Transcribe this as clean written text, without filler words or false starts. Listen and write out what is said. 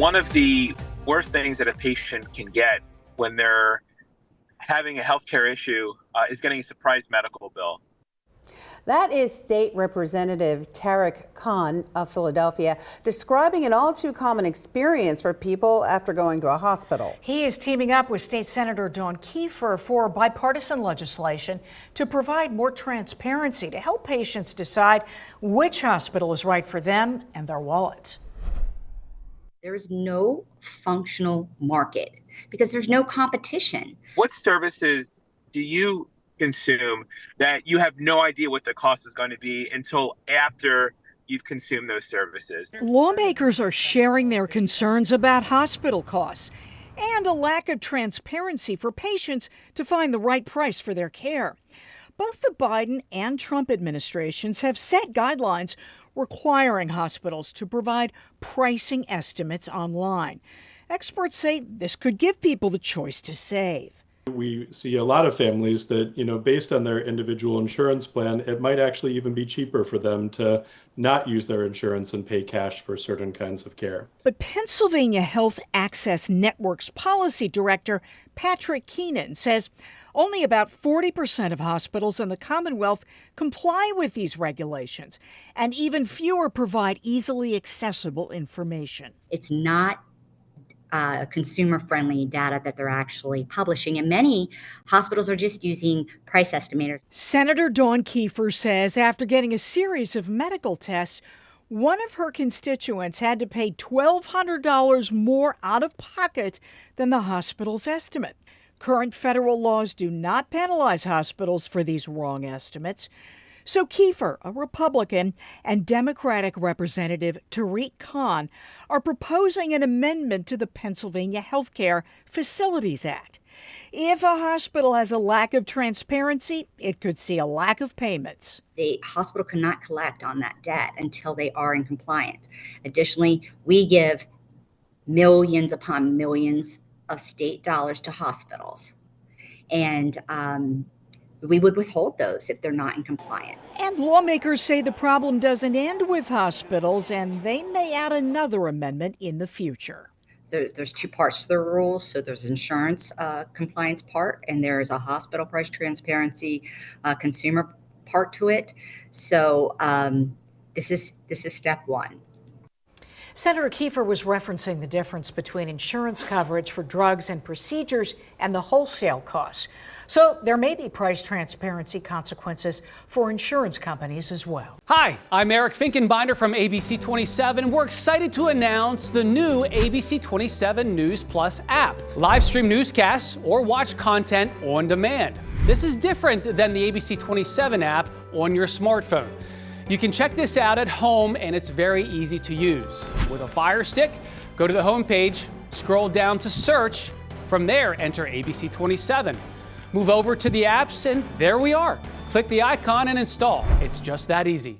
One of the worst things that a patient can get when they're having a healthcare issue is getting a surprise medical bill. That is State Representative Tariq Khan of Philadelphia describing an all too common experience for people after going to a hospital. He is teaming up with State Senator Dawn Kiefer for bipartisan legislation to provide more transparency to help patients decide which hospital is right for them and their wallet. There is no functional market because there's no competition. What services do you consume that you have no idea what the cost is going to be until after you've consumed those services? Lawmakers are sharing their concerns about hospital costs and a lack of transparency for patients to find the right price for their care. Both the Biden and Trump administrations have set guidelines requiring hospitals to provide pricing estimates online. Experts say this could give people the choice to save. We see a lot of families that, based on their individual insurance plan, it might actually even be cheaper for them to not use their insurance and pay cash for certain kinds of care. But Pennsylvania Health Access Network's policy director, Patrick Keenan, says only about 40% of hospitals in the Commonwealth comply with these regulations, and even fewer provide easily accessible information. It's not consumer-friendly data that they're actually publishing, and many hospitals are just using price estimators. Senator Dawn Kiefer says after getting a series of medical tests, one of her constituents had to pay $1,200 more out of pocket than the hospital's estimate. Current federal laws do not penalize hospitals for these wrong estimates. So Kiefer, a Republican, and Democratic Representative Tariq Khan are proposing an amendment to the Pennsylvania Healthcare Facilities Act. If a hospital has a lack of transparency, it could see a lack of payments. The hospital cannot collect on that debt until they are in compliance. Additionally, we give millions upon millions of state dollars to hospitals. And we would withhold those if they're not in compliance. And lawmakers say the problem doesn't end with hospitals, and they may add another amendment in the future. There's two parts to the rules. So there's insurance compliance part, and there's a hospital price transparency consumer part to it. So this is step one. Senator Kiefer was referencing the difference between insurance coverage for drugs and procedures and the wholesale costs. So there may be price transparency consequences for insurance companies as well. Hi, I'm Eric Finkenbinder from ABC 27. We're excited to announce the new ABC 27 News Plus app. Live stream newscasts or watch content on demand. This is different than the ABC 27 app on your smartphone. You can check this out at home, and it's very easy to use. With a Fire Stick, go to the homepage, scroll down to search. From there, enter ABC 27. Move over to the apps, and there we are. Click the icon and install. It's just that easy.